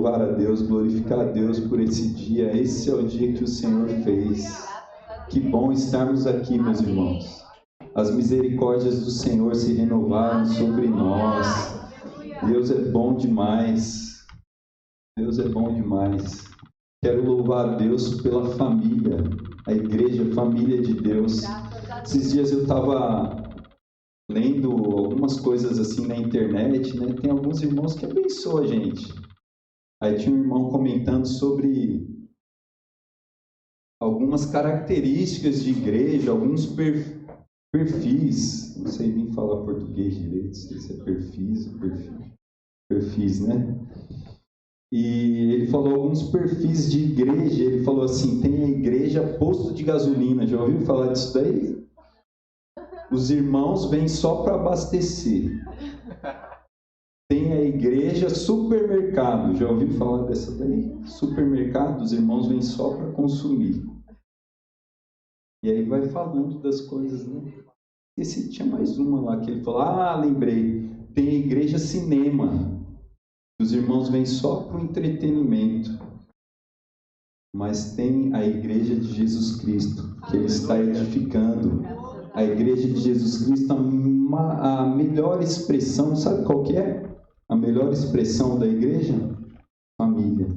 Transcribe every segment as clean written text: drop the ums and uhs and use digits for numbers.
louvar a Deus, glorificar a Deus por esse dia. Esse é o dia que o Senhor fez. Que bom estarmos aqui, meus irmãos. As misericórdias do Senhor se renovaram sobre nós. Deus é bom demais. Deus é bom demais. Quero louvar a Deus pela família, a igreja, a família de Deus. Esses dias eu estava lendo algumas coisas assim na internet, né? Tem alguns irmãos que abençoam a gente. Aí tinha um irmão comentando sobre algumas características de igreja, alguns perfis. Não sei nem falar português direito, se é perfis, né? E ele falou alguns perfis de igreja. Ele falou assim: tem a igreja posto de gasolina. Já ouviu falar disso daí? Os irmãos vêm só para abastecer. Tem a igreja supermercado. Já ouviu falar dessa daí? Supermercado, os irmãos vêm só para consumir. E aí vai falando das coisas, né? Esse tinha mais uma lá que ele falou: lembrei. Tem a igreja cinema. Os irmãos vêm só para o entretenimento. Mas tem a igreja de Jesus Cristo, que ele está edificando. A igreja de Jesus Cristo, a melhor expressão, sabe qual que é? A melhor expressão da igreja? Família.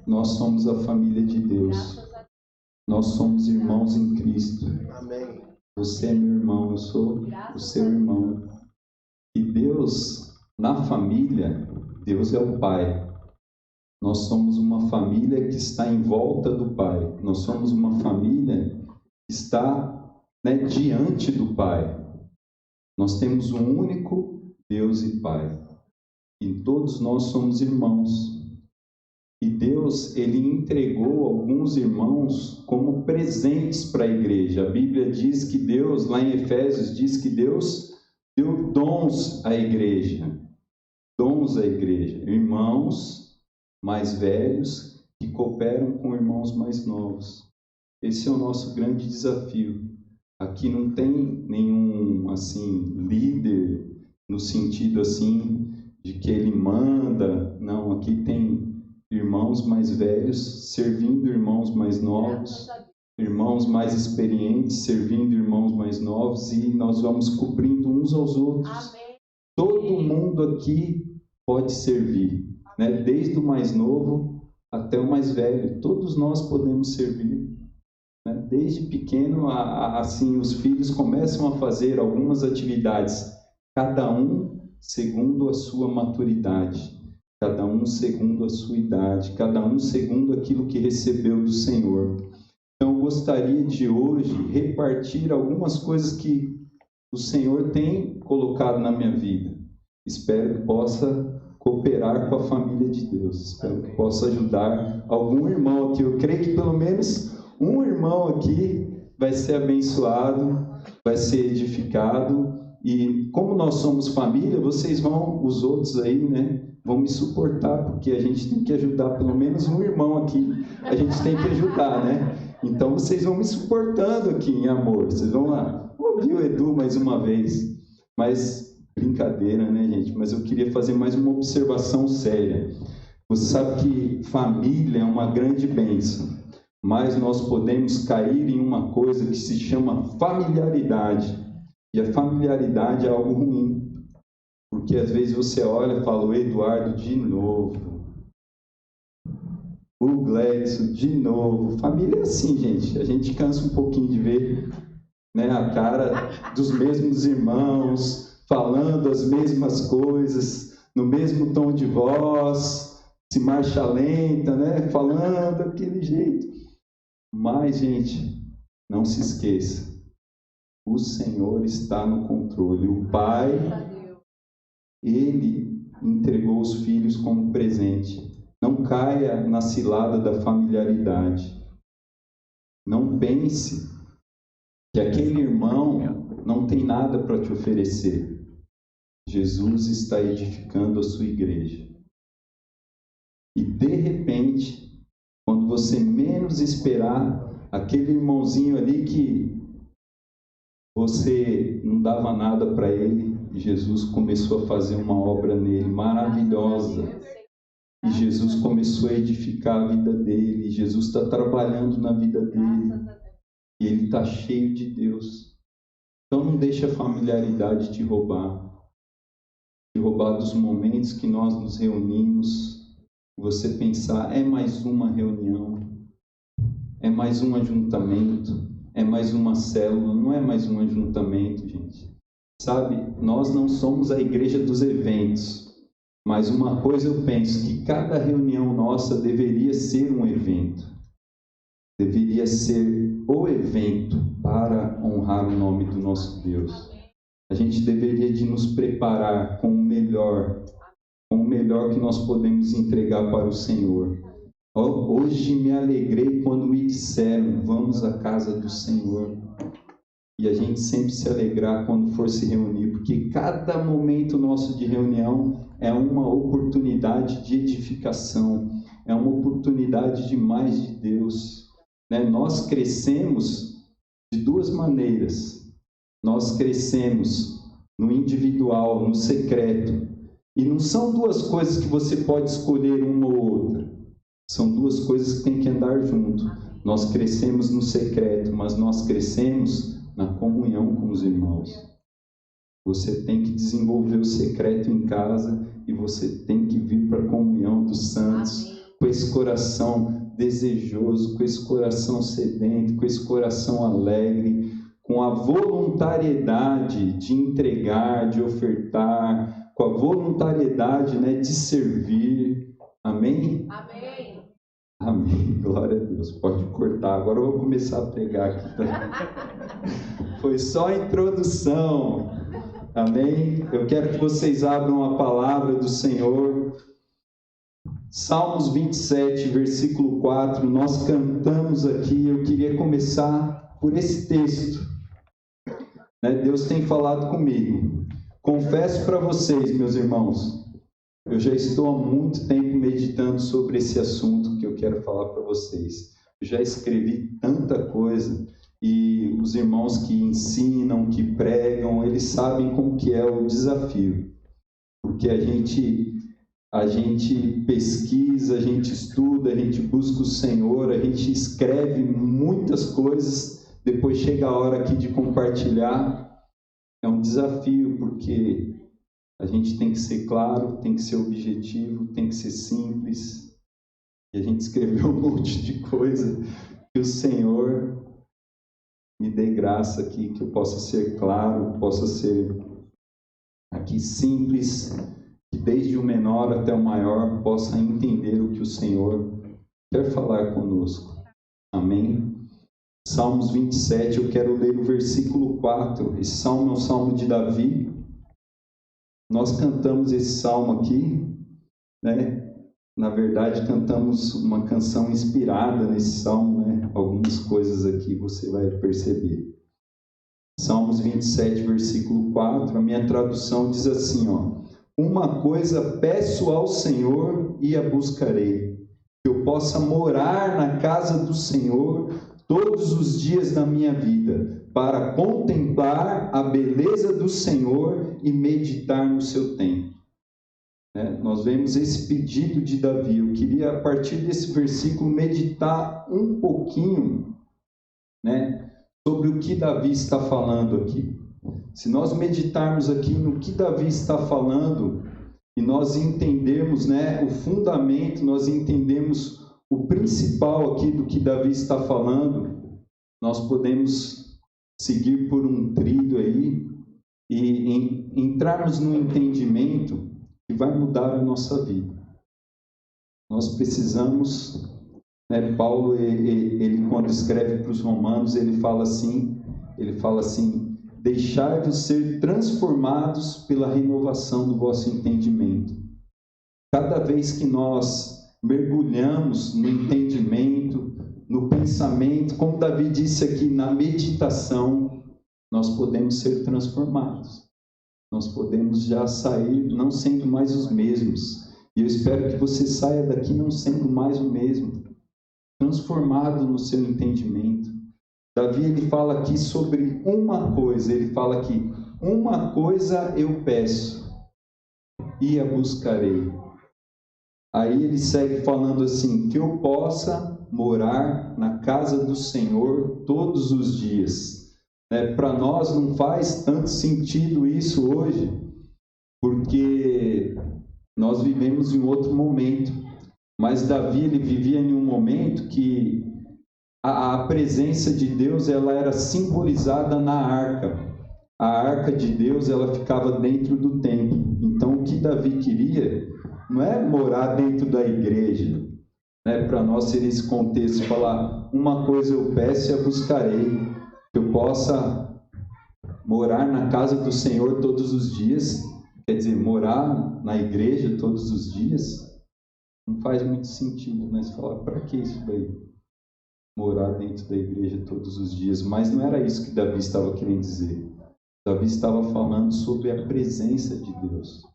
Nós somos a família de Deus. Nós somos irmãos em Cristo. Amém. Você é meu irmão, eu sou o seu irmão. E Deus, na família, Deus é o Pai. Nós somos uma família que está em volta do Pai. Nós somos uma família que está, diante do Pai. Nós temos um único Deus e Pai. E todos nós somos irmãos. E Deus, ele entregou alguns irmãos como presentes para a igreja. A Bíblia diz que Deus, lá em Efésios, diz que Deus deu dons à igreja. Dons à igreja. Irmãos mais velhos que cooperam com irmãos mais novos. Esse é o nosso grande desafio. Aqui não tem nenhum, líder no sentido, de que ele manda. Não, aqui tem irmãos mais velhos servindo irmãos mais novos, irmãos mais experientes servindo irmãos mais novos, e nós vamos cobrindo uns aos outros. Amém. Todo mundo aqui pode servir, desde o mais novo até o mais velho. Todos nós podemos servir. Desde pequeno, os filhos começam a fazer algumas atividades, cada um segundo a sua maturidade, cada um segundo a sua idade, cada um segundo aquilo que recebeu do Senhor. Então, eu gostaria de hoje repartir algumas coisas que o Senhor tem colocado na minha vida. Espero que possa cooperar com a família de Deus. Espero que possa ajudar algum irmão aqui. Eu creio que pelo menos um irmão aqui vai ser abençoado, vai ser edificado. E como nós somos família, vocês os outros aí, vão me suportar, porque a gente tem que ajudar pelo menos um irmão aqui. A gente tem que ajudar, Então vocês vão me suportando aqui em amor. Vocês vão lá ouvir o Edu mais uma vez. Mas brincadeira, gente? Mas eu queria fazer mais uma observação séria. Você sabe que família é uma grande bênção. Mas nós podemos cair em uma coisa que se chama familiaridade. E a familiaridade é algo ruim. Porque às vezes você olha e fala: o Eduardo de novo. O Gledson de novo. Família é assim, gente. A gente cansa um pouquinho de ver a cara dos mesmos irmãos, falando as mesmas coisas, no mesmo tom de voz, se marcha lenta, falando daquele jeito. Mas, gente, não se esqueça, o Senhor está no controle. O Pai, Ele entregou os filhos como presente. Não caia na cilada da familiaridade. Não pense que aquele irmão não tem nada para te oferecer. Jesus está edificando a sua igreja. E, de repente, quando você menos esperar, aquele irmãozinho ali que você não dava nada para ele, Jesus começou a fazer uma obra nele maravilhosa. E Jesus começou a edificar a vida dele. Jesus está trabalhando na vida dele. E ele está cheio de Deus. Então não deixa a familiaridade te roubar. Te roubar dos momentos que nós nos reunimos. Você pensar, é mais uma reunião. É mais um ajuntamento. É mais uma célula. Não é mais um ajuntamento, gente. Sabe, nós não somos a igreja dos eventos. Mas uma coisa eu penso, que cada reunião nossa deveria ser um evento. Deveria ser o evento para honrar o nome do nosso Deus. A gente deveria de nos preparar com o melhor que nós podemos entregar para o Senhor. Hoje me alegrei quando me disseram, vamos à casa do Senhor. E a gente sempre se alegrar quando for se reunir, porque cada momento nosso de reunião é uma oportunidade de edificação, é uma oportunidade de mais de Deus. Nós crescemos de duas maneiras. Nós crescemos no individual, no secreto. E não são duas coisas que você pode escolher uma ou outra. São duas coisas que têm que andar junto. Nós crescemos no secreto, mas nós crescemos na comunhão com os irmãos. Você tem que desenvolver o secreto em casa e você tem que vir para a comunhão dos santos. Amém. Com esse coração desejoso, com esse coração sedento, com esse coração alegre, com a voluntariedade de entregar, de ofertar, com a voluntariedade, de servir. Amém? Amém. Amém. Glória a Deus. Pode cortar. Agora eu vou começar a pregar aqui. Foi só a introdução. Amém? Eu quero que vocês abram a palavra do Senhor. Salmos 27, versículo 4. Nós cantamos aqui. Eu queria começar por esse texto. Deus tem falado comigo. Confesso para vocês, meus irmãos, eu já estou há muito tempo meditando sobre esse assunto que eu quero falar para vocês. Eu já escrevi tanta coisa e os irmãos que ensinam, que pregam, eles sabem como que é o desafio. Porque a gente pesquisa, a gente estuda, a gente busca o Senhor, a gente escreve muitas coisas, depois chega a hora aqui de compartilhar. É um desafio, porque a gente tem que ser claro, tem que ser objetivo, tem que ser simples. E a gente escreveu um monte de coisa. Que o Senhor me dê graça aqui, que eu possa ser claro, possa ser aqui simples, que desde o menor até o maior possa entender o que o Senhor quer falar conosco. Amém? Salmos 27, eu quero ler o versículo 4. Esse salmo é um salmo de Davi. Nós cantamos esse salmo aqui, Na verdade, cantamos uma canção inspirada nesse salmo, Algumas coisas aqui você vai perceber. Salmos 27, versículo 4, a minha tradução diz assim, uma coisa peço ao Senhor e a buscarei, que eu possa morar na casa do Senhor todos os dias da minha vida, para contemplar a beleza do Senhor e meditar no seu templo. Nós vemos esse pedido de Davi. Eu queria, a partir desse versículo, meditar um pouquinho, sobre o que Davi está falando aqui. Se nós meditarmos aqui no que Davi está falando, e nós entendermos, o fundamento, nós entendemos o principal aqui do que Davi está falando, nós podemos seguir por um trilho aí e entrarmos no entendimento que vai mudar a nossa vida. Nós precisamos, Paulo, ele quando escreve para os romanos, ele fala assim, deixai-vos ser transformados pela renovação do vosso entendimento. Cada vez que nós mergulhamos no entendimento, no pensamento, como Davi disse aqui, na meditação, nós podemos ser transformados. Nós podemos já sair não sendo mais os mesmos. E eu espero que você saia daqui não sendo mais o mesmo, transformado no seu entendimento. Davi, ele fala aqui sobre uma coisa, ele fala aqui, uma coisa eu peço e a buscarei. Aí ele segue falando assim, que eu possa morar na casa do Senhor todos os dias. Para nós não faz tanto sentido isso hoje, porque nós vivemos em outro momento. Mas Davi, ele vivia em um momento que a presença de Deus, ela era simbolizada na arca. A arca de Deus, ela ficava dentro do templo. Então, o que Davi queria não é morar dentro da igreja. Para nós seria esse contexto, falar, uma coisa eu peço e a buscarei, que eu possa morar na casa do Senhor todos os dias. Quer dizer, morar na igreja todos os dias, não faz muito sentido, né? Você fala, para que isso daí? Morar dentro da igreja todos os dias. Mas não era isso que Davi estava querendo dizer. Davi estava falando sobre a presença de Deus.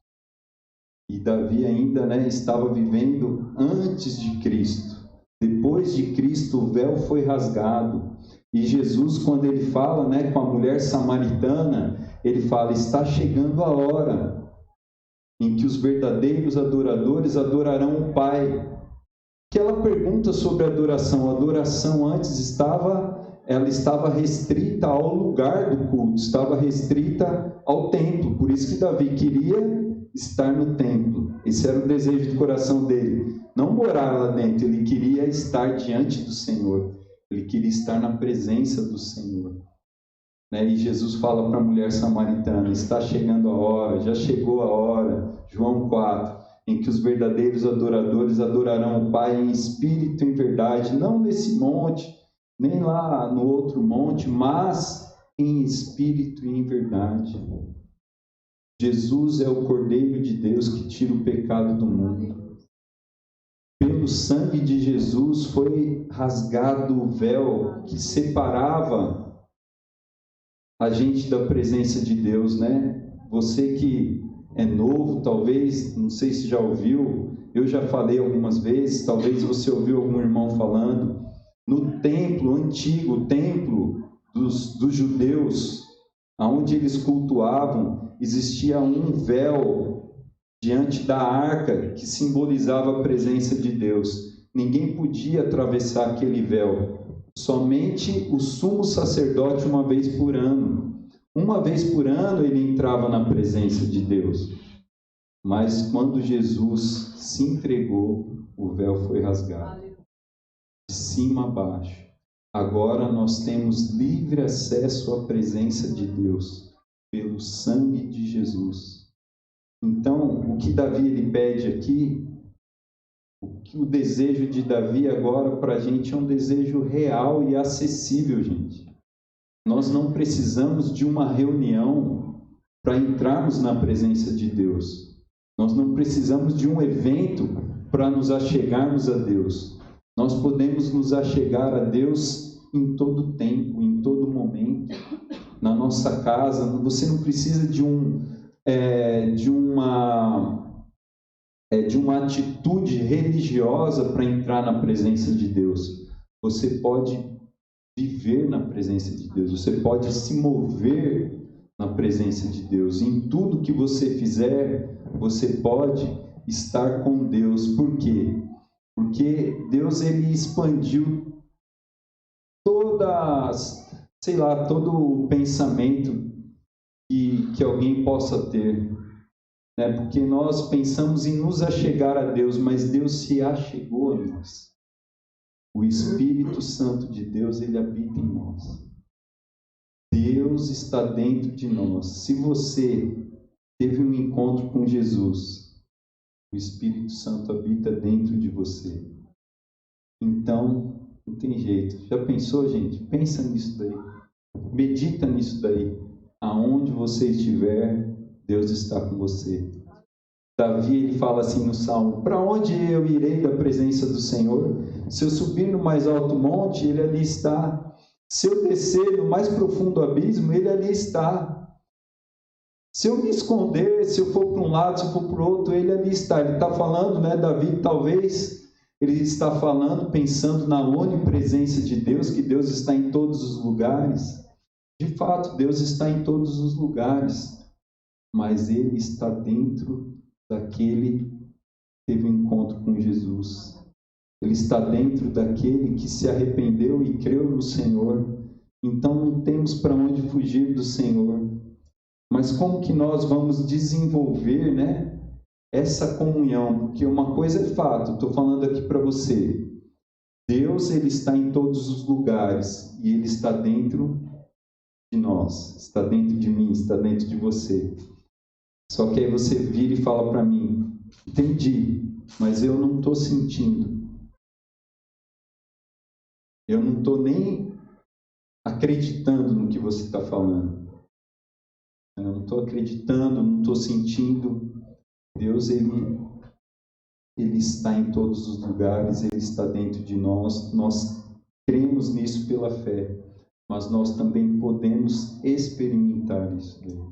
E Davi ainda, estava vivendo antes de Cristo. Depois de Cristo, o véu foi rasgado. E Jesus, quando ele fala, com a mulher samaritana, ele fala, está chegando a hora em que os verdadeiros adoradores adorarão o Pai. Que ela pergunta sobre a adoração. A adoração antes ela estava restrita ao lugar do culto, estava restrita ao templo. Por isso que Davi queria estar no templo. Esse era o desejo do coração dele. Não morar lá dentro, ele queria estar diante do Senhor. Ele queria estar na presença do Senhor. E Jesus fala para a mulher samaritana, está chegando a hora, já chegou a hora, João 4, em que os verdadeiros adoradores adorarão o Pai em espírito e em verdade, não nesse monte, nem lá no outro monte, mas em espírito e em verdade. Jesus é o Cordeiro de Deus que tira o pecado do mundo. Pelo sangue de Jesus foi rasgado o véu que separava a gente da presença de Deus, Você que é novo, talvez, não sei se já ouviu, eu já falei algumas vezes, talvez você ouviu algum irmão falando, no templo antigo, o templo dos judeus, onde eles cultuavam, existia um véu diante da arca que simbolizava a presença de Deus. Ninguém podia atravessar aquele véu. Somente o sumo sacerdote uma vez por ano. Uma vez por ano ele entrava na presença de Deus. Mas quando Jesus se entregou, o véu foi rasgado. De cima a baixo. Agora nós temos livre acesso à presença de Deus, pelo sangue de Jesus. Então, o que Davi ele pede aqui, o desejo de Davi agora para a gente é um desejo real e acessível, gente. Nós não precisamos de uma reunião para entrarmos na presença de Deus. Nós não precisamos de um evento para nos achegarmos a Deus. Nós podemos nos achegar a Deus em todo tempo, em todo momento, na nossa casa. Você não precisa de uma atitude religiosa para entrar na presença de Deus. Você pode viver na presença de Deus, você pode se mover na presença de Deus. Em tudo que você fizer, você pode estar com Deus. Por quê? Porque Deus ele expandiu todo o pensamento que alguém possa ter. Porque nós pensamos em nos achegar a Deus, mas Deus se achegou a nós. O Espírito Santo de Deus, ele habita em nós. Deus está dentro de nós. Se você teve um encontro com Jesus, o Espírito Santo habita dentro de você. Então, não tem jeito. Já pensou, gente? Pensa nisso daí. Medita nisso daí. Aonde você estiver, Deus está com você. Davi ele fala assim no Salmo: para onde eu irei da presença do Senhor? Se eu subir no mais alto monte, ele ali está. Se eu descer no mais profundo abismo, ele ali está. Se eu me esconder, se eu for para um lado, se eu for para o outro, ele ali está. Ele está falando, Davi, talvez ele está falando, pensando na onipresença de Deus, que Deus está em todos os lugares. De fato, Deus está em todos os lugares, mas ele está dentro daquele teve um encontro com Jesus. Ele está dentro daquele que se arrependeu e creu no Senhor. Então não temos para onde fugir do Senhor. Mas como que nós vamos desenvolver, né, essa comunhão? Porque uma coisa é fato, estou falando aqui para você. Deus, Ele está em todos os lugares e Ele está dentro de nós, está dentro de mim, está dentro de você. Só que aí você vira e fala para mim, entendi, mas eu não estou sentindo. Eu não estou nem acreditando no que você está falando. Eu não estou acreditando, não estou sentindo. Deus, Ele está em todos os lugares, Ele está dentro de nós. Nós cremos nisso pela fé, mas nós também podemos experimentar isso dele.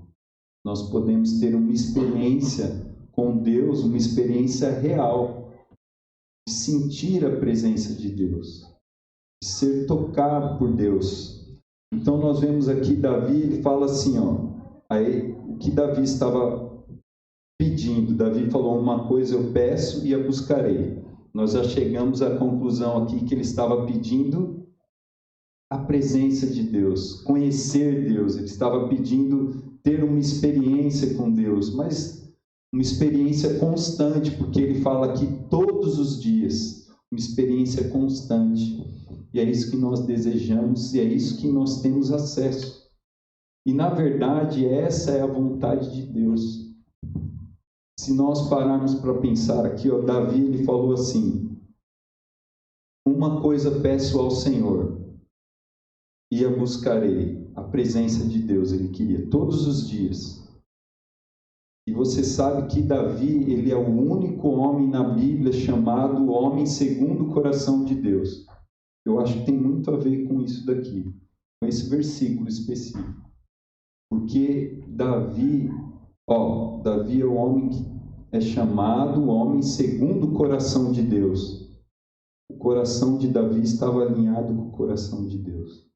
Nós podemos ter uma experiência com Deus, uma experiência real, de sentir a presença de Deus, de ser tocado por Deus. Então nós vemos aqui Davi, ele fala assim, aí o que Davi estava pedindo, Davi falou, uma coisa eu peço e a buscarei. Nós já chegamos à conclusão aqui que ele estava pedindo a presença de Deus, conhecer Deus, ele estava pedindo ter uma experiência com Deus, mas uma experiência constante, porque ele fala aqui todos os dias, uma experiência constante. E é isso que nós desejamos e é isso que nós temos acesso. E na verdade, essa é a vontade de Deus. Se nós pararmos para pensar aqui, Davi ele falou assim, uma coisa peço ao Senhor e a buscarei, a presença de Deus, ele queria, todos os dias. E você sabe que Davi, ele é o único homem na Bíblia chamado homem segundo o coração de Deus. Eu acho que tem muito a ver com isso daqui, com esse versículo específico. Porque Davi é o homem que é chamado homem segundo o coração de Deus. O coração de Davi estava alinhado com o coração de Deus.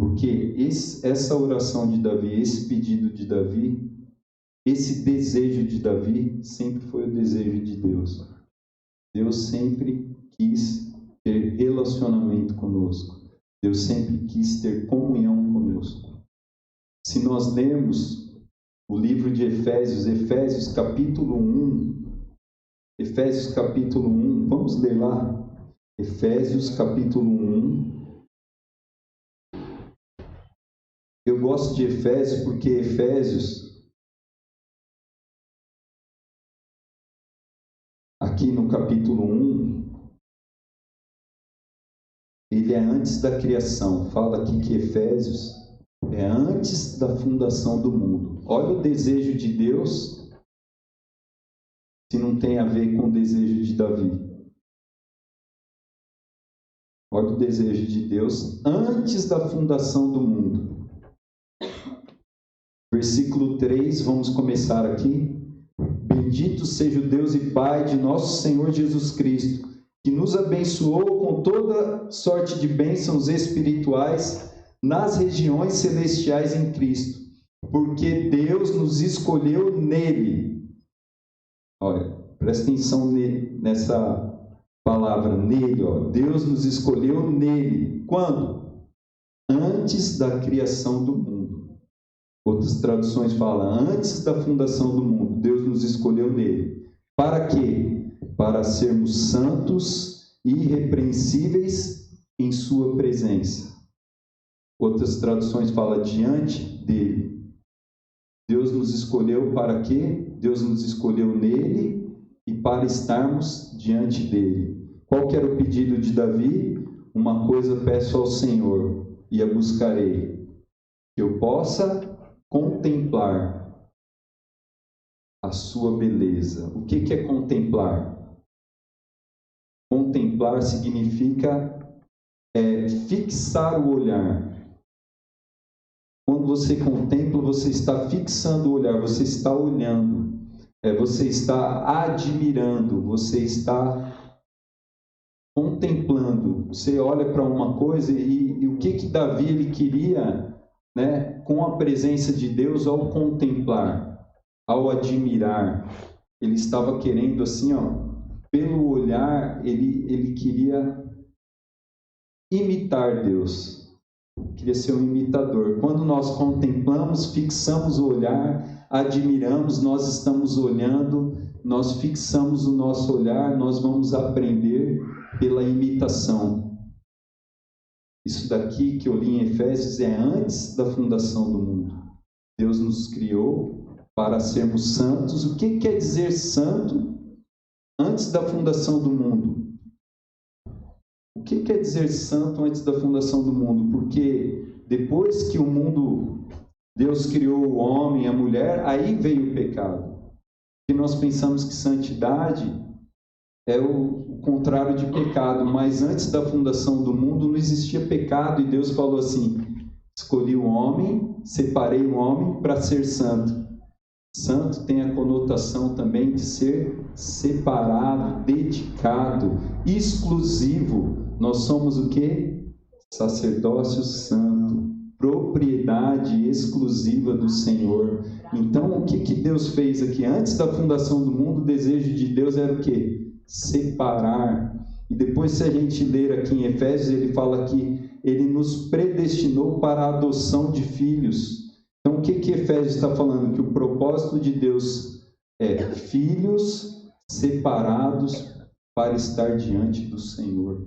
Porque essa oração de Davi, esse pedido de Davi, esse desejo de Davi, sempre foi o desejo de Deus. Deus sempre quis ter relacionamento conosco. Deus sempre quis ter comunhão conosco. Se nós lermos o livro de Efésios capítulo 1, vamos ler lá, Efésios capítulo 1. Eu gosto de Efésios porque Efésios, aqui no capítulo 1, ele é antes da criação. Fala aqui que Efésios é antes da fundação do mundo. Olha o desejo de Deus, se não tem a ver com o desejo de Davi. Olha o desejo de Deus antes da fundação do mundo. Versículo 3, vamos começar aqui. Bendito seja o Deus e Pai de nosso Senhor Jesus Cristo, que nos abençoou com toda sorte de bênçãos espirituais nas regiões celestiais em Cristo, porque Deus nos escolheu nele. Olha, presta atenção nessa palavra, nele. Deus nos escolheu nele. Quando? Antes da criação do mundo. Outras traduções falam, antes da fundação do mundo, Deus nos escolheu nele. Para quê? Para sermos santos e irrepreensíveis em sua presença. Outras traduções falam, diante dele. Deus nos escolheu para quê? Deus nos escolheu nele e para estarmos diante dele. Qual que era o pedido de Davi? Uma coisa peço ao Senhor e a buscarei, que eu possa contemplar a sua beleza. O que é contemplar? Contemplar significa fixar o olhar. Quando você contempla, você está fixando o olhar, você está olhando, você está admirando, você está contemplando. Você olha para uma coisa e o que Davi ele queria, né, com a presença de Deus ao contemplar, ao admirar. ele estava querendo assim, ó, pelo olhar, ele queria imitar Deus, queria ser um imitador. Quando nós contemplamos, fixamos o olhar, admiramos, nós estamos olhando, nós fixamos o nosso olhar, nós vamos aprender pela imitação. Isso daqui que eu li em Efésios é antes da fundação do mundo. Deus nos criou para sermos santos. O que quer dizer santo antes da fundação do mundo? O que quer dizer santo antes da fundação do mundo? Porque depois que o mundo, Deus criou o homem, a mulher, aí veio o pecado. E nós pensamos que santidade é o contrário de pecado, mas antes da fundação do mundo não existia pecado, e Deus falou assim: escolhi o homem, separei o homem para ser santo. Santo tem a conotação também de ser separado, dedicado, exclusivo. Nós somos o quê? Sacerdócio santo, propriedade exclusiva do Senhor. Então, o que Deus fez aqui? Antes da fundação do mundo, o desejo de Deus era o quê? Separar. E depois, se a gente ler aqui em Efésios, ele fala que ele nos predestinou para a adoção de filhos. Então, o que Efésios está falando? Que o propósito de Deus é filhos separados para estar diante do Senhor.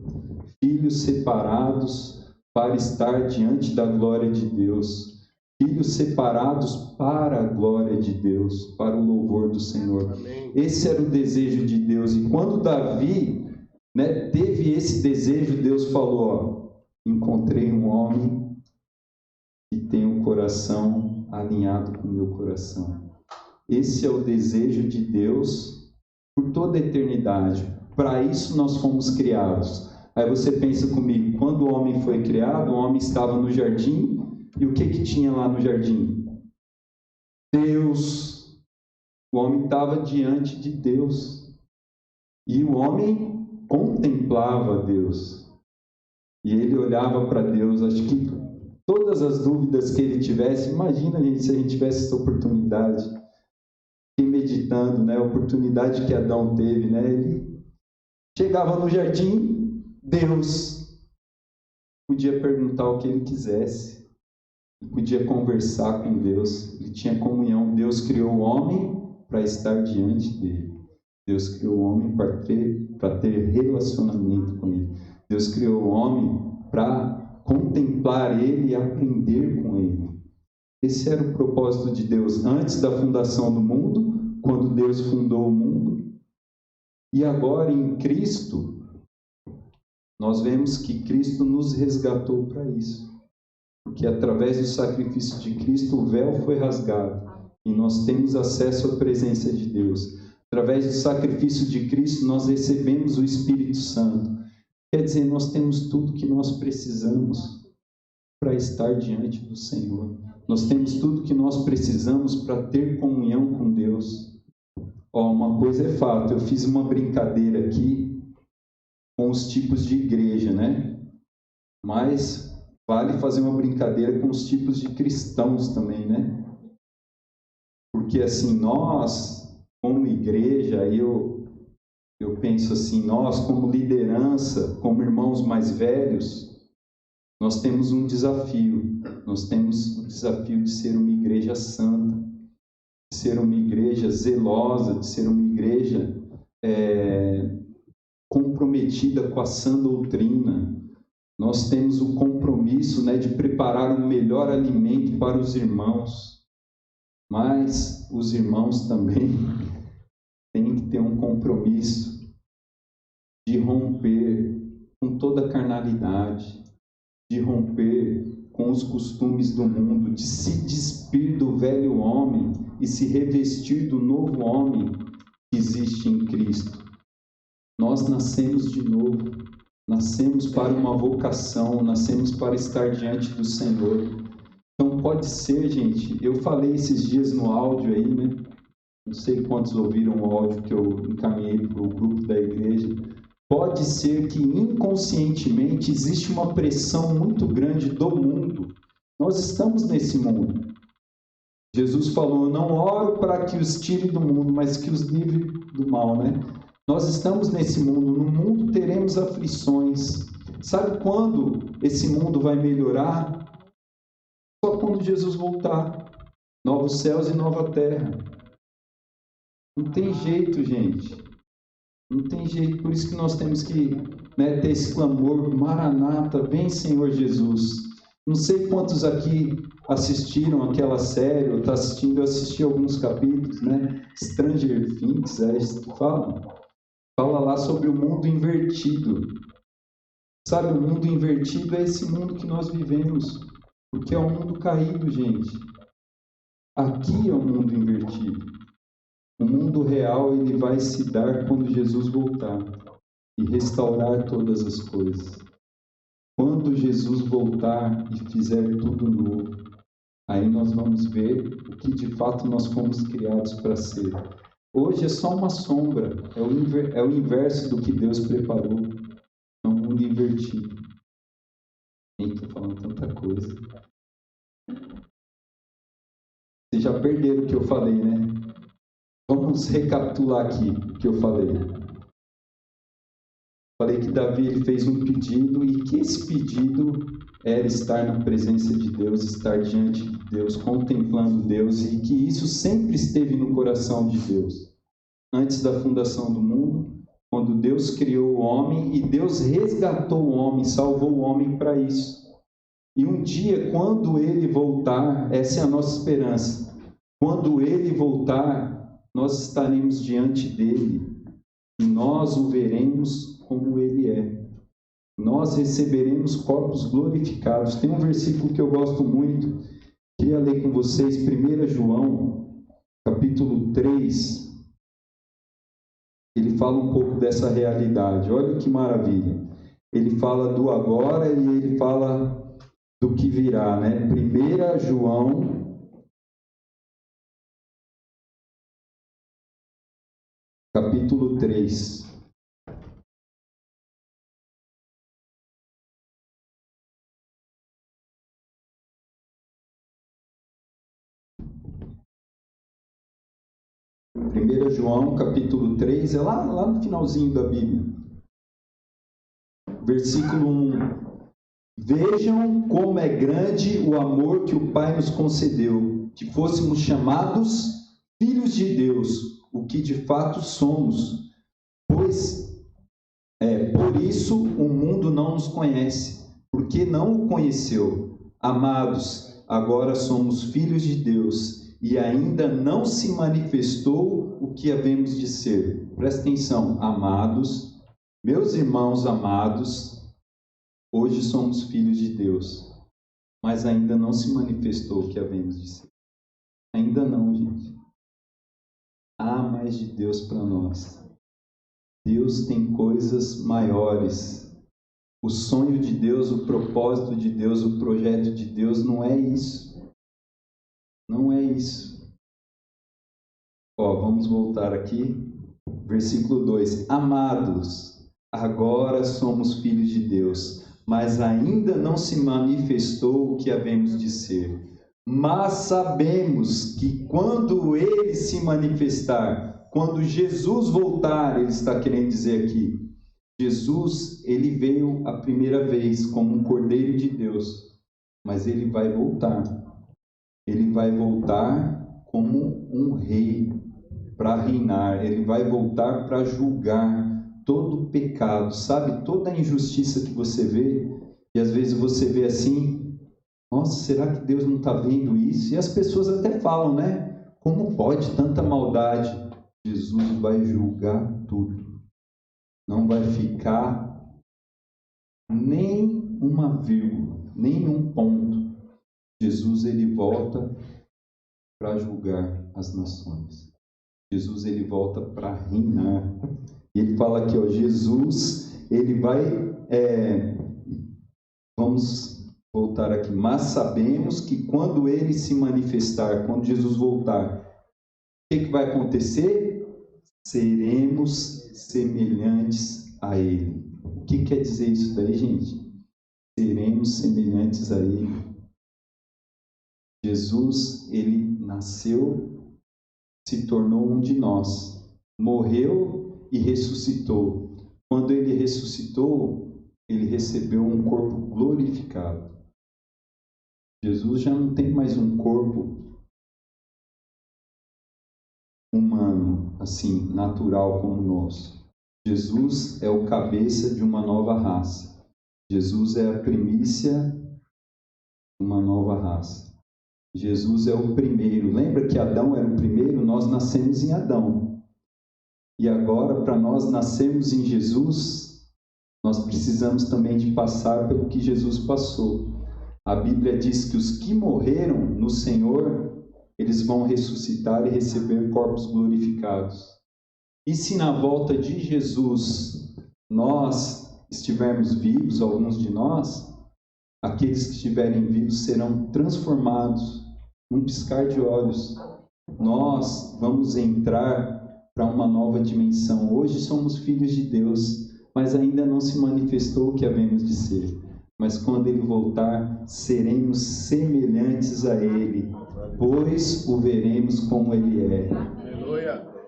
Filhos separados para estar diante da glória de Deus. Filhos separados para a glória de Deus, para o louvor do Senhor. Amém. Esse era o desejo de Deus. E quando Davi, teve esse desejo, Deus falou, ó, encontrei um homem que tem um coração alinhado com o meu coração. Esse é o desejo de Deus por toda a eternidade. Para isso nós fomos criados. Aí você pensa comigo, quando o homem foi criado, o homem estava no jardim, e o que tinha lá no jardim? Deus. O homem estava diante de Deus. E o homem contemplava Deus. E ele olhava para Deus. Acho que todas as dúvidas que ele tivesse, imagina, gente, se a gente tivesse essa oportunidade. Fiquei meditando, a oportunidade que Adão teve, Ele chegava no jardim, Deus podia perguntar o que ele quisesse. Podia conversar com Deus. Ele tinha comunhão. Deus criou o homem para estar diante dele. Deus criou o homem para ter relacionamento com ele. Deus criou o homem para contemplar ele e aprender com ele. Esse era o propósito de Deus antes da fundação do mundo, quando Deus fundou o mundo. E agora em Cristo, nós vemos que Cristo nos resgatou para isso. Porque através do sacrifício de Cristo o véu foi rasgado e nós temos acesso à presença de Deus. Através do sacrifício de Cristo nós recebemos o Espírito Santo. Quer dizer, nós temos tudo que nós precisamos para estar diante do Senhor. Nós temos tudo que nós precisamos para ter comunhão com Deus. Uma coisa é fato, eu fiz uma brincadeira aqui com os tipos de igreja, Mas vale fazer uma brincadeira com os tipos de cristãos também, Porque assim, nós, como igreja, eu penso assim, nós como liderança, como irmãos mais velhos, nós temos um desafio. Nós temos o desafio de ser uma igreja santa, de ser uma igreja zelosa, de ser uma igreja comprometida com a sã doutrina. Nós temos o compromisso de preparar o melhor alimento para os irmãos, mas os irmãos também têm que ter um compromisso de romper com toda a carnalidade, de romper com os costumes do mundo, de se despir do velho homem e se revestir do novo homem que existe em Cristo. Nós nascemos de novo. Nascemos para uma vocação, nascemos para estar diante do Senhor. Então pode ser, gente, eu falei esses dias no áudio aí, Não sei quantos ouviram o áudio que eu encaminhei para o grupo da igreja. Pode ser que inconscientemente existe uma pressão muito grande do mundo. Nós estamos nesse mundo. Jesus falou, eu não oro para que os tire do mundo, mas que os livre do mal, né? Nós estamos nesse mundo, no mundo teremos aflições. Sabe quando esse mundo vai melhorar? Só quando Jesus voltar. Novos céus e nova terra. Não tem jeito, gente. Não tem jeito. Por isso que nós temos que, né, ter esse clamor, Maranata, vem Senhor Jesus. Não sei quantos aqui assistiram aquela série, ou está assistindo, eu assisti alguns capítulos, né? Stranger Things, é isso que fala. Fala lá sobre o mundo invertido. Sabe, o mundo invertido é esse mundo que nós vivemos. Porque é um mundo caído, gente. Aqui é o mundo invertido. O mundo real ele vai se dar quando Jesus voltar e restaurar todas as coisas. Quando Jesus voltar e fizer tudo novo, aí nós vamos ver o que de fato nós fomos criados para ser. Hoje é só uma sombra, é o inverso do que Deus preparou. É um mundo invertido. Estou falando tanta coisa. Vocês já perderam o que eu falei, né? Vamos recapitular aqui o que eu falei. Falei que Davi ele fez um pedido e que esse pedido era estar na presença de Deus, estar diante de Deus, contemplando Deus, e que isso sempre esteve no coração de Deus. Antes da fundação do mundo, quando Deus criou o homem e Deus resgatou o homem, salvou o homem para isso. E um dia, quando ele voltar, essa é a nossa esperança. Quando ele voltar, nós estaremos diante dele e nós o veremos como ele é. Nós receberemos corpos glorificados. Tem um versículo que eu gosto muito, queria ler com vocês, 1 João, capítulo 3. Ele fala um pouco dessa realidade. Olha que maravilha. Ele fala do agora e ele fala do que virá, né? 1 João, capítulo 3. Primeira João, capítulo 3, é lá no finalzinho da Bíblia. Versículo 1. Vejam como é grande o amor que o Pai nos concedeu, que fôssemos chamados filhos de Deus, o que de fato somos. Por isso o mundo não nos conhece, porque não o conheceu. Amados, agora somos filhos de Deus, e ainda não se manifestou o que havemos de ser. Presta atenção, amados, meus irmãos amados, hoje somos filhos de Deus, mas ainda não se manifestou o que havemos de ser. Ainda não, gente. Há mais de Deus para nós. Deus tem coisas maiores. O sonho de Deus, o propósito de Deus, o projeto de Deus não é isso. Não é isso. Vamos voltar aqui. Versículo 2. Amados, agora somos filhos de Deus, mas ainda não se manifestou o que havemos de ser. Mas sabemos que quando ele se manifestar, quando Jesus voltar, ele está querendo dizer aqui, Jesus, ele veio a primeira vez como um Cordeiro de Deus, mas ele vai voltar. Ele vai voltar como um rei para reinar. Ele vai voltar para julgar todo o pecado, sabe? Toda a injustiça que você vê, e às vezes você vê assim, nossa, será que Deus não está vendo isso? E as pessoas até falam, né? Como pode tanta maldade? Jesus vai julgar tudo. Não vai ficar nem uma vírgula, nem um ponto. Jesus, ele volta para julgar as nações. Jesus, ele volta para reinar. E ele fala aqui, Jesus, ele vai... Vamos voltar aqui. Mas sabemos que quando ele se manifestar, quando Jesus voltar, o que vai acontecer? Seremos semelhantes a ele. O que quer dizer isso daí, gente? Seremos semelhantes a ele. Jesus, ele nasceu, se tornou um de nós, morreu e ressuscitou. Quando ele ressuscitou, ele recebeu um corpo glorificado. Jesus já não tem mais um corpo humano, assim, natural como o nosso. Jesus é o cabeça de uma nova raça. Jesus é a primícia de uma nova raça. Jesus é o primeiro. Lembra que Adão era o primeiro? Nós nascemos em Adão. E agora, para nós nascermos em Jesus, nós precisamos também de passar pelo que Jesus passou. A Bíblia diz que os que morreram no Senhor, eles vão ressuscitar e receber corpos glorificados. E se na volta de Jesus nós estivermos vivos, alguns de nós, aqueles que estiverem vivos serão transformados num piscar de olhos. Nós vamos entrar para uma nova dimensão. Hoje somos filhos de Deus, mas ainda não se manifestou o que havemos de ser. Mas quando Ele voltar, seremos semelhantes a Ele, pois o veremos como Ele é.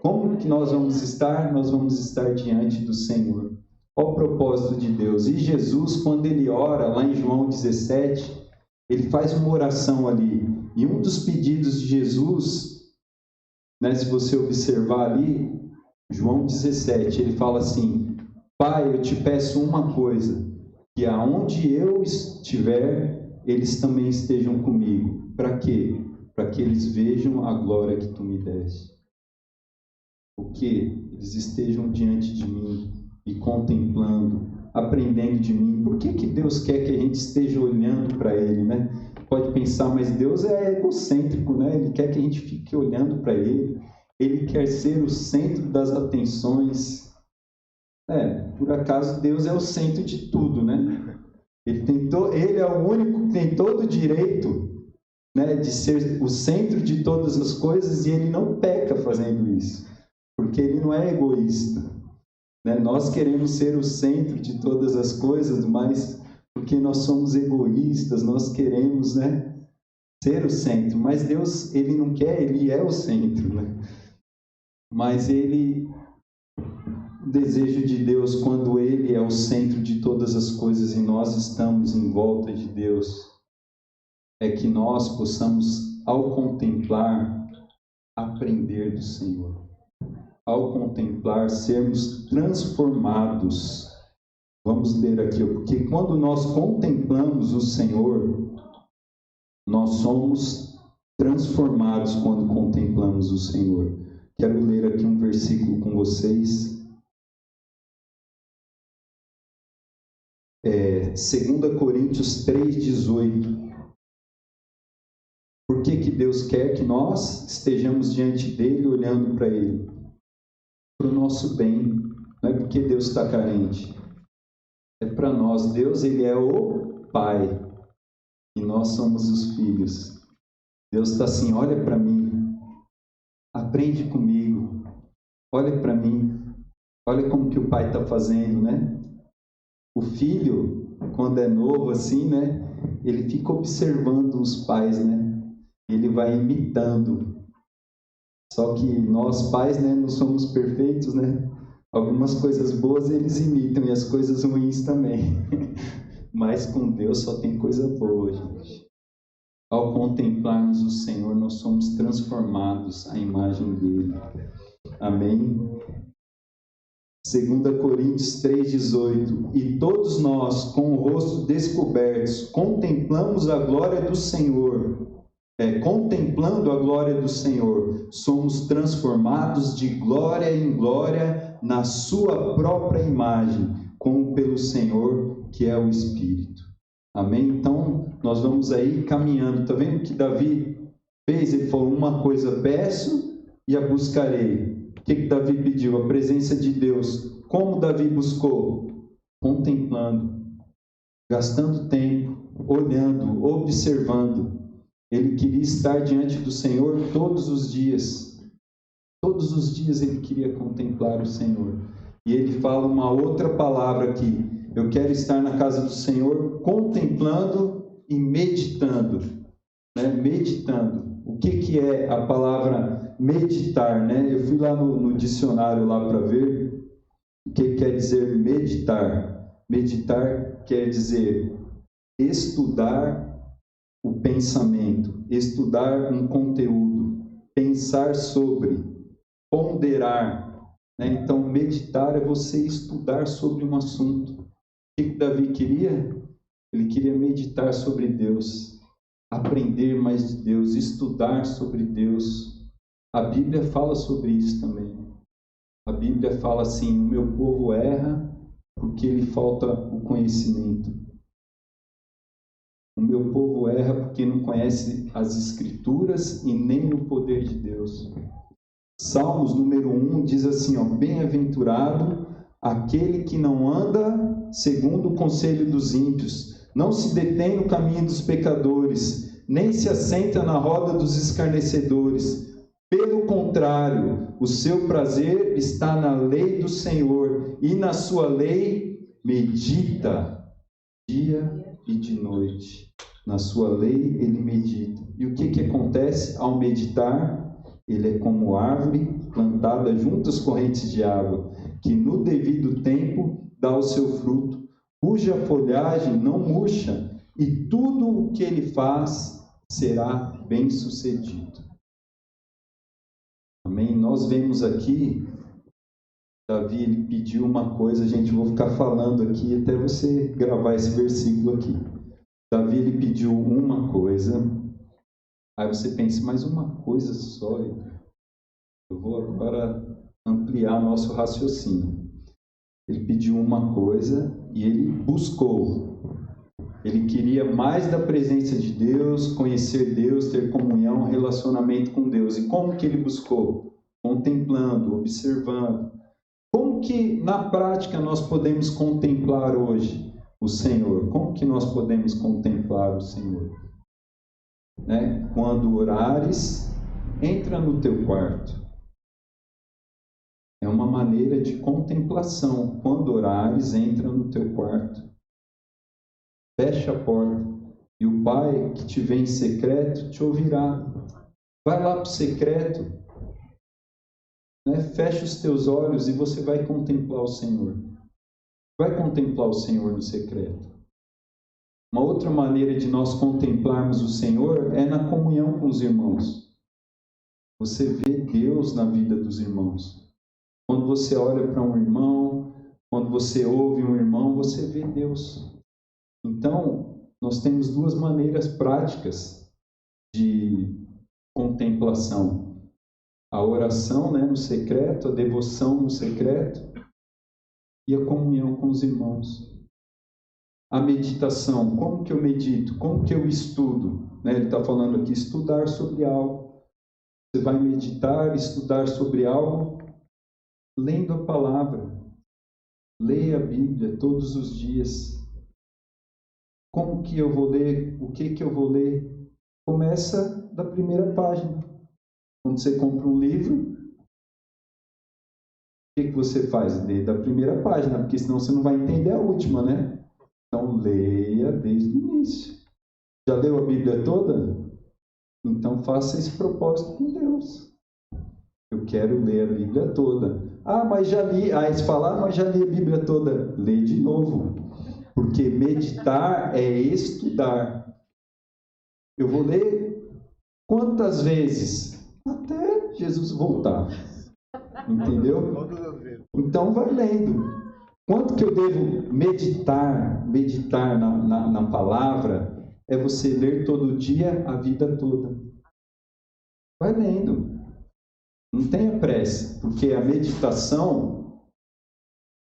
Como que nós vamos estar? Nós vamos estar diante do Senhor. Qual o propósito de Deus? E Jesus, quando Ele ora, lá em João 17, Ele faz uma oração ali. E um dos pedidos de Jesus, né, se você observar ali, João 17, Ele fala assim: Pai, eu te peço uma coisa, que aonde eu estiver, eles também estejam comigo. Para quê? Para que eles vejam a glória que tu me deste. O que? Eles estejam diante de mim e contemplando, aprendendo de mim. Por que Deus quer que a gente esteja olhando para Ele, né? Pode pensar, mas Deus é egocêntrico, né? Ele quer que a gente fique olhando para Ele. Ele quer ser o centro das atenções. Por acaso Deus é o centro de tudo, né? Ele é o único que tem todo o direito, né, de ser o centro de todas as coisas, e Ele não peca fazendo isso, porque Ele não é egoísta, né? Nós queremos ser o centro de todas as coisas, mas porque nós somos egoístas, nós queremos, né, ser o centro. Mas Deus, Ele não quer, Ele é o centro, né? Mas o desejo de Deus, quando Ele é o centro de todas as coisas e nós estamos em volta de Deus, é que nós possamos, ao contemplar, aprender do Senhor. Ao contemplar, sermos transformados. Vamos ler aqui, porque quando nós contemplamos o Senhor, nós somos transformados quando contemplamos o Senhor. Quero ler aqui um versículo com vocês. 2 Coríntios 3,18. Por que Deus quer que nós estejamos diante dEle, olhando para Ele? Para o nosso bem. Não é porque Deus está carente. É para nós. Deus, Ele é o Pai. E nós somos os filhos. Deus está assim: olha para mim. Aprende comigo. Olha para mim. Olha como que o Pai está fazendo, né? O filho, quando é novo assim, né? Ele fica observando os pais, né? Ele vai imitando. Só que nós pais, né, não somos perfeitos, né? Algumas coisas boas eles imitam e as coisas ruins também. Mas com Deus só tem coisa boa, gente. Ao contemplarmos o Senhor, nós somos transformados à imagem dele. Amém? 2 Coríntios 3,18. E todos nós, com o rosto descobertos, contemplamos a glória do Senhor. Contemplando a glória do Senhor, somos transformados de glória em glória na sua própria imagem, como pelo Senhor, que é o Espírito. Amém? Então, nós vamos aí caminhando. Está vendo o que Davi fez? Ele falou: uma coisa peço e a buscarei. O que Davi pediu? A presença de Deus. Como Davi buscou? Contemplando, gastando tempo, olhando, observando. Ele queria estar diante do Senhor todos os dias. Todos os dias ele queria contemplar o Senhor. E ele fala uma outra palavra aqui: eu quero estar na casa do Senhor contemplando e meditando né? Meditando. O que é a palavra meditar, né? Eu fui lá no dicionário lá para ver o que quer dizer meditar. Meditar quer dizer estudar o pensamento, estudar um conteúdo, pensar sobre, ponderar, né? Então, meditar é você estudar sobre um assunto. O que Davi queria? Ele queria meditar sobre Deus, aprender mais de Deus, estudar sobre Deus. A Bíblia fala sobre isso também. A Bíblia fala assim: o meu povo erra porque lhe falta o conhecimento. O meu povo erra porque não conhece as Escrituras e nem o poder de Deus. Salmos número 1 diz assim, ó: bem-aventurado aquele que não anda segundo o conselho dos ímpios, não se detém no caminho dos pecadores, nem se assenta na roda dos escarnecedores. Pelo contrário, o seu prazer está na lei do Senhor, e na sua lei medita dia e de noite. Na sua lei ele medita. E o que acontece ao meditar? Ele é como árvore plantada junto às correntes de água, que no devido tempo dá o seu fruto, cuja folhagem não murcha, e tudo o que ele faz será bem sucedido. Amém? Nós vemos aqui, Davi ele pediu uma coisa, gente, vou ficar falando aqui até você gravar esse versículo aqui. Davi ele pediu uma coisa, aí você pensa, mas uma coisa só? Eu vou agora ampliar nosso raciocínio. Ele pediu uma coisa e ele buscou. Ele queria mais da presença de Deus, conhecer Deus, ter comunhão, relacionamento com Deus. E como que ele buscou? Contemplando, observando. Como que na prática nós podemos contemplar hoje o Senhor? Como que nós podemos contemplar o Senhor? Né? Quando orares, entra no teu quarto. É uma maneira de contemplação. Quando orares, entra no teu quarto. Fecha a porta. E o Pai que te vê em secreto te ouvirá. Vai lá para o secreto. Né? Fecha os teus olhos e você vai contemplar o Senhor. Vai contemplar o Senhor no secreto. Uma outra maneira de nós contemplarmos o Senhor é na comunhão com os irmãos. Você vê Deus na vida dos irmãos. Quando você olha para um irmão, quando você ouve um irmão, você vê Deus. Então, nós temos duas maneiras práticas de contemplação. A oração, né, no secreto, a devoção no secreto e a comunhão com os irmãos. A meditação, como que eu medito? Como que eu estudo? Né? Ele está falando aqui, estudar sobre algo. Você vai meditar, estudar sobre algo, lendo a palavra. Leia a Bíblia todos os dias. Como que eu vou ler? O que eu vou ler? Começa da primeira página. Quando você compra um livro, o que você faz? Lê da primeira página, porque senão você não vai entender a última, né? Então, leia desde o início. Já leu a Bíblia toda? Então, faça esse propósito com Deus. Eu quero ler a Bíblia toda. Ah, mas já li. Aí você fala, mas já li a Bíblia toda. Lê de novo. Porque meditar é estudar. Eu vou ler quantas vezes? Até Jesus voltar. Entendeu? Então, vai lendo. Quanto que eu devo meditar na palavra, é você ler todo dia a vida toda. Vai lendo. Não tenha pressa, porque a meditação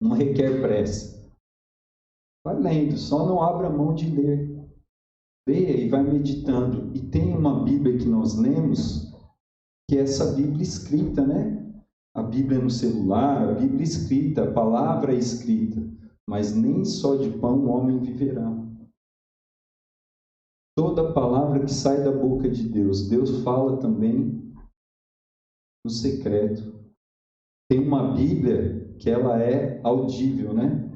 não requer pressa. Vai lendo, só não abra mão de ler. Leia e vai meditando. E tem uma Bíblia que nós lemos, que é essa Bíblia escrita, né? A Bíblia no celular, a Bíblia escrita, a palavra escrita. Mas nem só de pão o homem viverá. Toda palavra que sai da boca de Deus, Deus fala também no secreto. Tem uma Bíblia que ela é audível, né?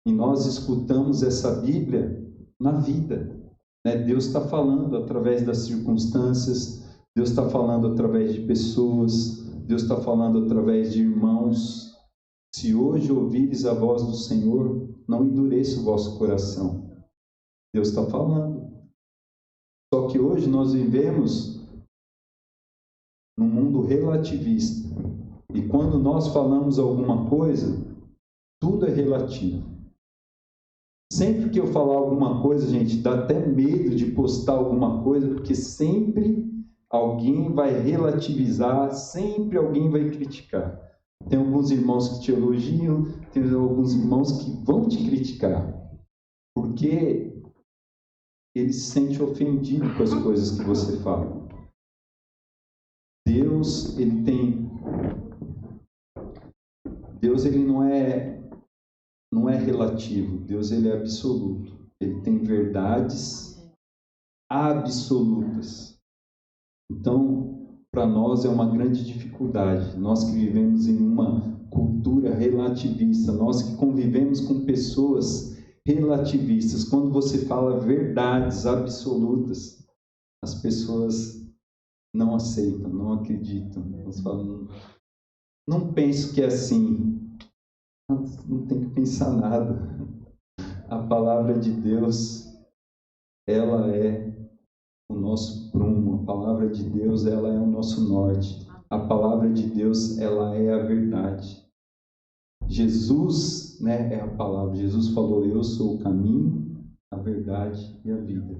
E nós escutamos essa Bíblia na vida. né? Deus está falando através das circunstâncias, Deus está falando através de pessoas, Deus está falando através de irmãos. Se hoje ouvires a voz do Senhor, não endureça o vosso coração. Deus está falando. Só que hoje nós vivemos num mundo relativista. E quando nós falamos alguma coisa, tudo é relativo. Sempre que eu falar alguma coisa, gente, dá até medo de postar alguma coisa, porque sempre alguém vai relativizar, sempre alguém vai criticar. Tem alguns irmãos que te elogiam, tem alguns irmãos que vão te criticar, porque ele se sente ofendido com as coisas que você fala. Deus, ele não é relativo. Deus, ele é absoluto. Ele tem verdades absolutas. Então, para nós é uma grande dificuldade. Nós que vivemos em uma cultura relativista, nós que convivemos com pessoas relativistas, quando você fala verdades absolutas, as pessoas não aceitam, não acreditam. Elas falam, não penso que é assim. Não tem que pensar nada. A palavra de Deus, ela é o nosso prumo. A palavra de Deus, ela é o nosso norte. A palavra de Deus, ela é a verdade. Jesus, né, é a palavra. Jesus falou, eu sou o caminho, a verdade e a vida.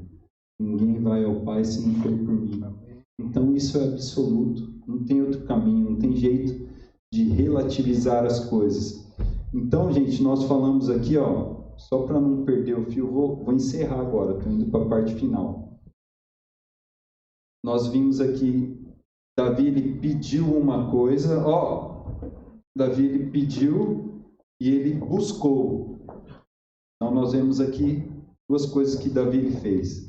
Ninguém vai ao Pai se não for por mim. Então isso é absoluto. Não tem outro caminho, não tem jeito de relativizar as coisas. Então, gente, nós falamos aqui, ó, só para não perder o fio, vou encerrar agora, estou indo para a parte final. Nós vimos aqui, Davi, ele pediu uma coisa, Davi, ele pediu e ele buscou. Então, nós vemos aqui duas coisas que Davi ele fez.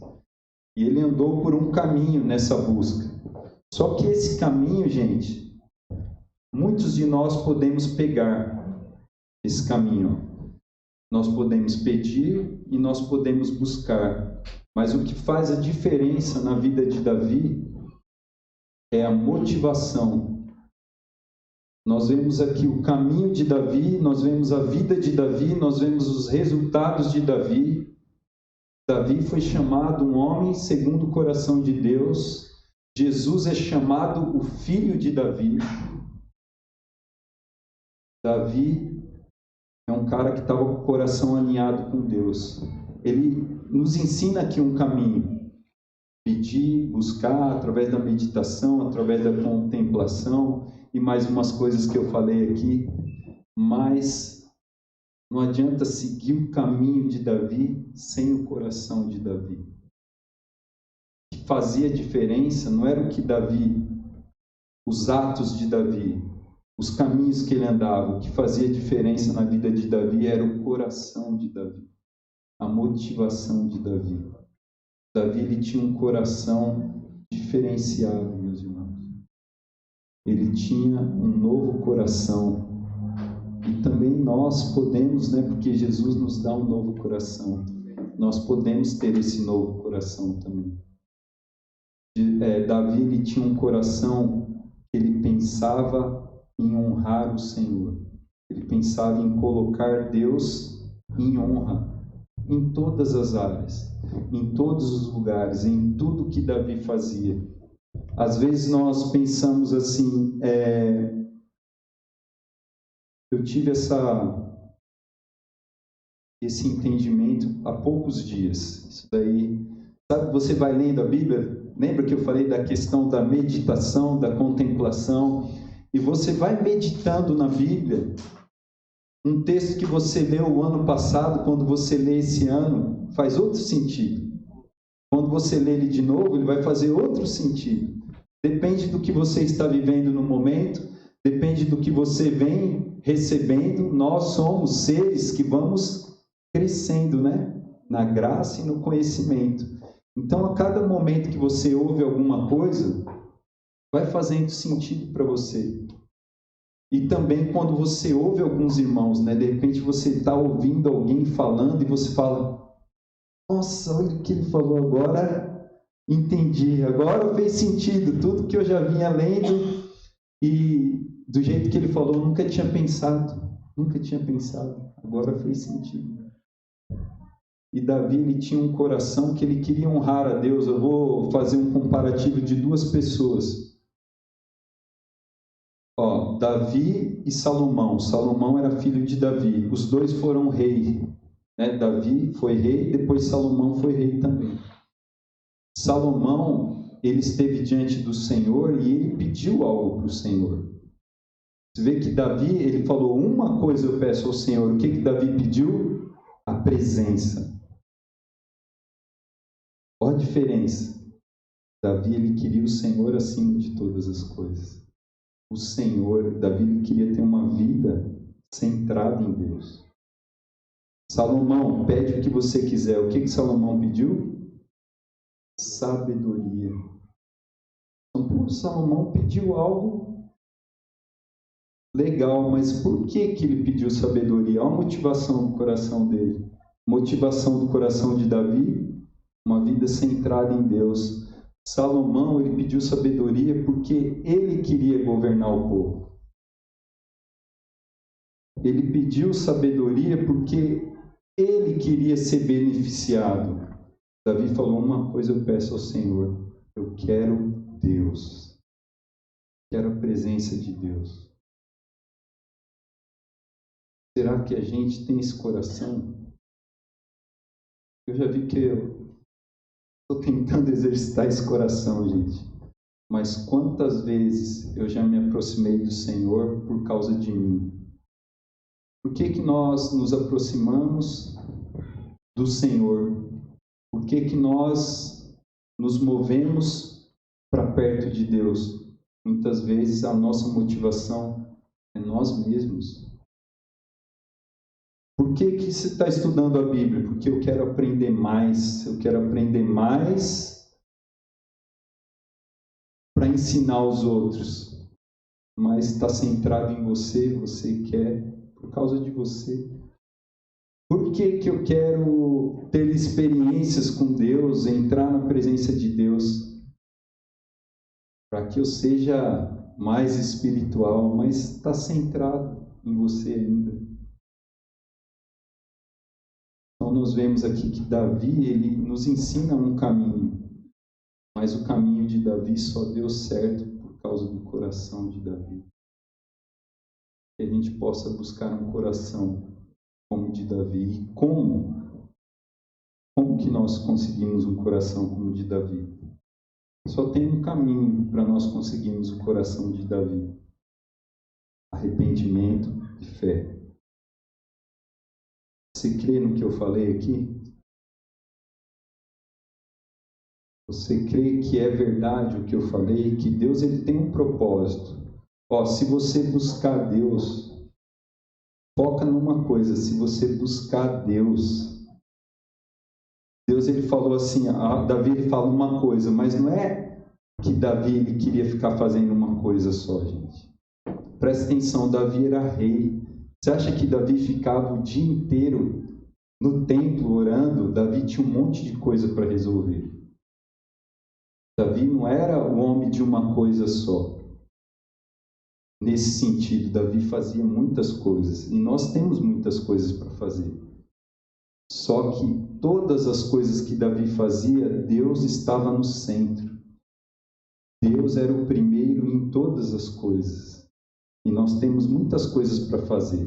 E ele andou por um caminho nessa busca. Só que esse caminho, gente, muitos de nós podemos pegar esse caminho. Nós podemos pedir e nós podemos buscar. Mas o que faz a diferença na vida de Davi é a motivação. Nós vemos aqui o caminho de Davi, nós vemos a vida de Davi, nós vemos os resultados de Davi. Davi foi chamado um homem segundo o coração de Deus. Jesus é chamado o filho de Davi. Davi é um cara que estava com o coração alinhado com Deus. Ele nos ensina aqui um caminho. Pedir, buscar, através da meditação, através da contemplação e mais umas coisas que eu falei aqui. Mas não adianta seguir o caminho de Davi sem o coração de Davi. O que fazia diferença não era o que Davi, os atos de Davi, os caminhos que ele andava. O que fazia diferença na vida de Davi era o coração de Davi, a motivação de Davi. Davi, ele tinha um coração diferenciado, meus irmãos. Ele tinha um novo coração. E também nós podemos, né, porque Jesus nos dá um novo coração. Nós podemos ter esse novo coração também. Davi, ele tinha um coração que ele pensava em honrar o Senhor. Ele pensava em colocar Deus em honra em todas as áreas, em todos os lugares, em tudo que Davi fazia. Às vezes nós pensamos assim, eu tive esse entendimento há poucos dias. Isso daí, sabe, você vai lendo a Bíblia, lembra que eu falei da questão da meditação, da contemplação, e você vai meditando na Bíblia. Um texto que você leu o ano passado, quando você lê esse ano, faz outro sentido. Quando você lê ele de novo, ele vai fazer outro sentido. Depende do que você está vivendo no momento, depende do que você vem recebendo. Nós somos seres que vamos crescendo, né? Na graça e no conhecimento. Então, a cada momento que você ouve alguma coisa, vai fazendo sentido para você. E também quando você ouve alguns irmãos, né? De repente você está ouvindo alguém falando e você fala, Nossa, olha o que ele falou agora, entendi, agora fez sentido, tudo que eu já vinha lendo e do jeito que ele falou, eu nunca tinha pensado, agora fez sentido. E Davi, ele tinha um coração que ele queria honrar a Deus. Eu vou fazer um comparativo de duas pessoas. Davi e Salomão. Salomão era filho de Davi. Os dois foram rei. Né? Davi foi rei, depois Salomão foi rei também. Salomão, ele esteve diante do Senhor e ele pediu algo para o Senhor. Você vê que Davi, ele falou, uma coisa eu peço ao Senhor. O que Davi pediu? A presença. Olha a diferença. Davi, ele queria o Senhor acima de todas as coisas. O Senhor, Davi, ele queria ter uma vida centrada em Deus. Salomão, pede o que você quiser. O que Salomão pediu? Sabedoria. Então, Salomão pediu algo legal, mas por que ele pediu sabedoria? Olha a motivação do coração dele. Motivação do coração de Davi, uma vida centrada em Deus. Salomão, ele pediu sabedoria porque ele queria governar o povo. Ele pediu sabedoria porque ele queria ser beneficiado. Davi falou, uma coisa eu peço ao Senhor, eu quero Deus. Quero a presença de Deus. Será que a gente tem esse coração? Eu já vi que eu estou tentando exercitar esse coração, gente. Mas quantas vezes eu já me aproximei do Senhor por causa de mim? Por que nós nos aproximamos do Senhor? Por que nós nos movemos para perto de Deus? Muitas vezes a nossa motivação é nós mesmos. Por que você está estudando a Bíblia? Porque eu quero aprender mais. Eu quero aprender mais para ensinar os outros. Mas está centrado em você, você quer, por causa de você. Por que eu quero ter experiências com Deus, entrar na presença de Deus? Para que eu seja mais espiritual, mas está centrado em você ainda. Então nós vemos aqui que Davi, ele nos ensina um caminho, mas o caminho de Davi só deu certo por causa do coração de Davi. Que a gente possa buscar um coração como o de Davi. E como que nós conseguimos um coração como o de Davi? Só tem um caminho para nós conseguirmos o coração de Davi: arrependimento e fé. Você crê no que eu falei aqui? Você crê que é verdade o que eu falei? Que Deus, ele tem um propósito. Se você buscar Deus, foca numa coisa: se você buscar Deus, ele falou assim, Davi, ele fala uma coisa, mas não é que Davi, ele queria ficar fazendo uma coisa só, gente. Presta atenção, Davi era rei. Você acha que Davi ficava o dia inteiro no templo orando? Davi tinha um monte de coisa para resolver. Davi não era o homem de uma coisa só. Nesse sentido, Davi fazia muitas coisas. E nós temos muitas coisas para fazer. Só que todas as coisas que Davi fazia, Deus estava no centro. Deus era o primeiro em todas as coisas. E nós temos muitas coisas para fazer.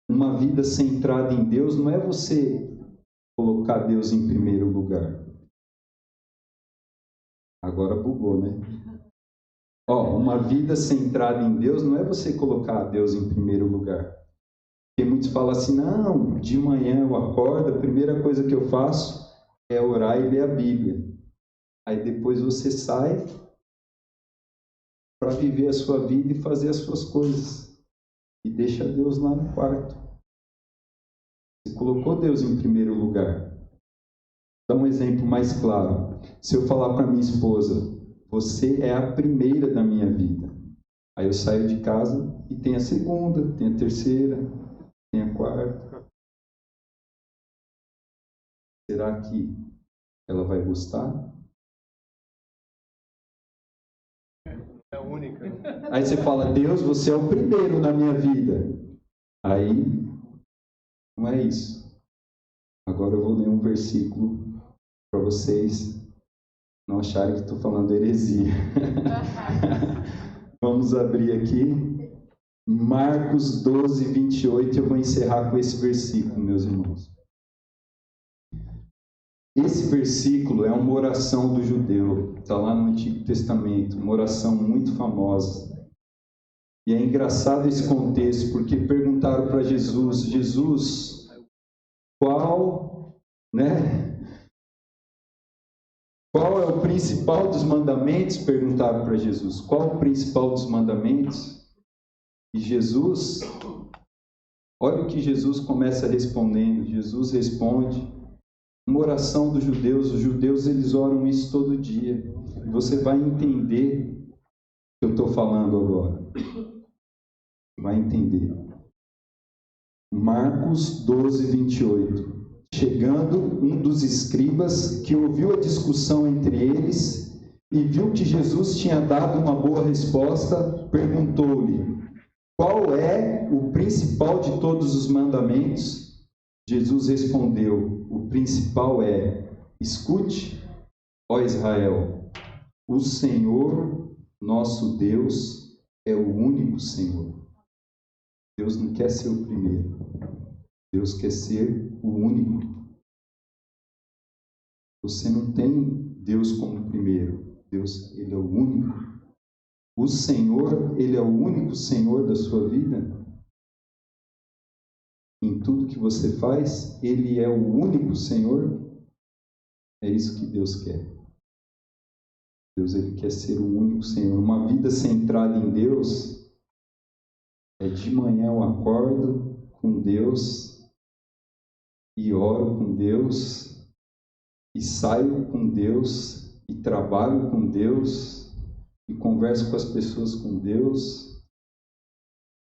Uma vida centrada em Deus não é você colocar Deus em primeiro lugar. Agora bugou, né? Uma vida centrada em Deus não é você colocar Deus em primeiro lugar. Porque muitos falam assim, não, de manhã eu acordo, a primeira coisa que eu faço é orar e ler a Bíblia. Aí depois você sai para viver a sua vida e fazer as suas coisas. E deixa Deus lá no quarto. Você colocou Deus em primeiro lugar. Dá um exemplo mais claro. Se eu falar para minha esposa, você é a primeira da minha vida. Aí eu saio de casa e tem a segunda, tem a terceira, tem a quarta. será que ela vai gostar? É a única. Aí você fala, Deus, você é o primeiro na minha vida. Aí, não é isso. Agora eu vou ler um versículo para vocês não acharem que estou falando heresia. Vamos abrir aqui. Marcos 12, 28. Eu vou encerrar com esse versículo, meus irmãos. Esse versículo é uma oração do judeu. Está lá no Antigo Testamento. Uma oração muito famosa. E é engraçado esse contexto, porque perguntaram para Jesus, Jesus, qual é o principal dos mandamentos? Perguntaram para Jesus, qual o principal dos mandamentos? E Jesus, olha o que Jesus começa respondendo. Jesus responde, uma oração dos judeus. Os judeus, eles oram isso todo dia. E você vai entender o que eu estou falando agora. Vai entender. Marcos 12, 28. Chegando um dos escribas, que ouviu a discussão entre eles e viu que Jesus tinha dado uma boa resposta, perguntou-lhe, qual é o principal de todos os mandamentos? Jesus respondeu, o principal é, escute, ó Israel, o Senhor, nosso Deus, é o único Senhor. Deus não quer ser o primeiro. Deus quer ser o único. Você não tem Deus como primeiro. Deus, Ele é o único. O Senhor, Ele é o único Senhor da sua vida. Em tudo que você faz, Ele é o único Senhor. É isso que Deus quer. Deus, Ele quer ser o único Senhor. Uma vida centrada em Deus é de manhã eu acordo com Deus e oro com Deus e saio com Deus e trabalho com Deus e converso com as pessoas com Deus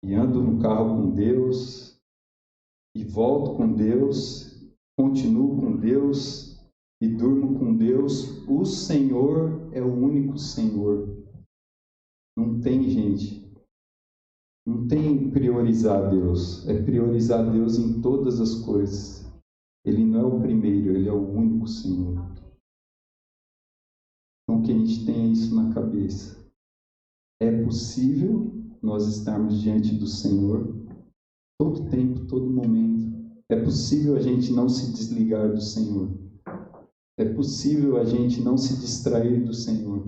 e ando no carro com Deus e volto com Deus, continuo com Deus e durmo com Deus. O Senhor é o único Senhor. Não tem, gente. Não tem priorizar Deus. É priorizar Deus em todas as coisas. Ele não é o primeiro, Ele é o único Senhor. Então que a gente tenha isso na cabeça. É possível nós estarmos diante do Senhor todo tempo, todo momento. É possível a gente não se desligar do Senhor. É possível a gente não se distrair do Senhor.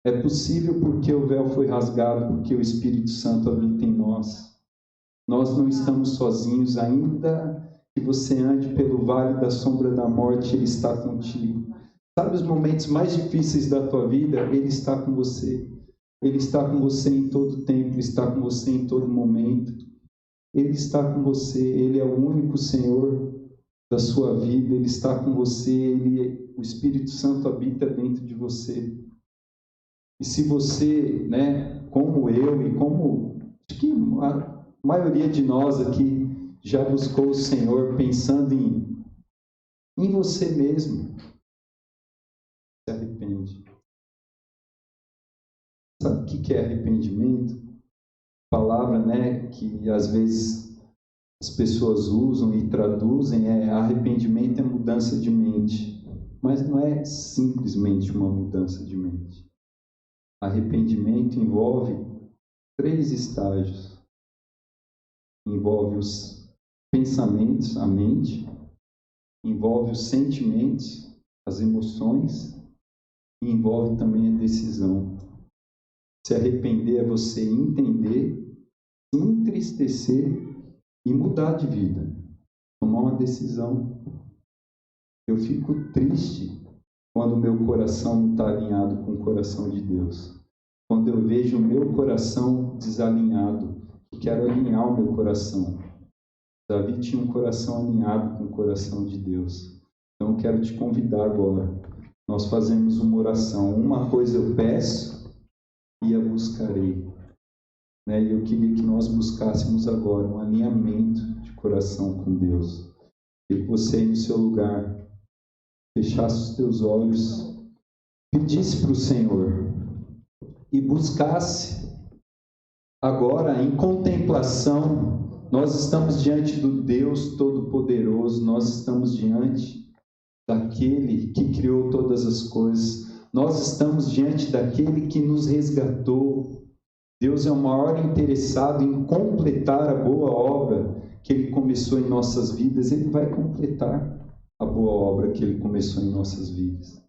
É possível porque o véu foi rasgado, porque o Espírito Santo habita em nós. Nós não estamos sozinhos, ainda que você ande pelo vale da sombra da morte, Ele está contigo. Sabe os momentos mais difíceis da tua vida? Ele está com você. Ele está com você em todo tempo, Ele está com você em todo momento. Ele está com você, Ele é o único Senhor da sua vida, Ele está com você, o Espírito Santo habita dentro de você. E se você, como eu e como acho que a maioria de nós aqui já buscou o Senhor pensando em você mesmo, se arrepende. Sabe o que é arrependimento? Palavra, que às vezes as pessoas usam e traduzem arrependimento é mudança de mente, mas não é simplesmente uma mudança de mente. Arrependimento envolve 3 estágios. Envolve os pensamentos, a mente, envolve os sentimentos, as emoções, e envolve também a decisão. Se arrepender é você entender, se entristecer e mudar de vida, tomar uma decisão. Eu fico triste quando o meu coração não está alinhado com o coração de Deus. Quando eu vejo o meu coração desalinhado, eu quero alinhar o meu coração. Davi tinha um coração alinhado com o coração de Deus. Então eu quero te convidar agora. Nós fazemos uma oração. Uma coisa eu peço e a buscarei. E eu queria que nós buscássemos agora um alinhamento de coração com Deus. E você aí no seu lugar, fechasse os teus olhos, pedisse para o Senhor e buscasse agora em contemplação. Nós estamos diante do Deus Todo-Poderoso, nós estamos diante daquele que criou todas as coisas, nós estamos diante daquele que nos resgatou. Deus é o maior interessado em completar a boa obra que Ele começou em nossas vidas. Ele vai completar a boa obra que Ele começou em nossas vidas.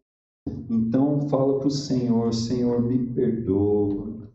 Então fala para o Senhor: Senhor, me perdoa,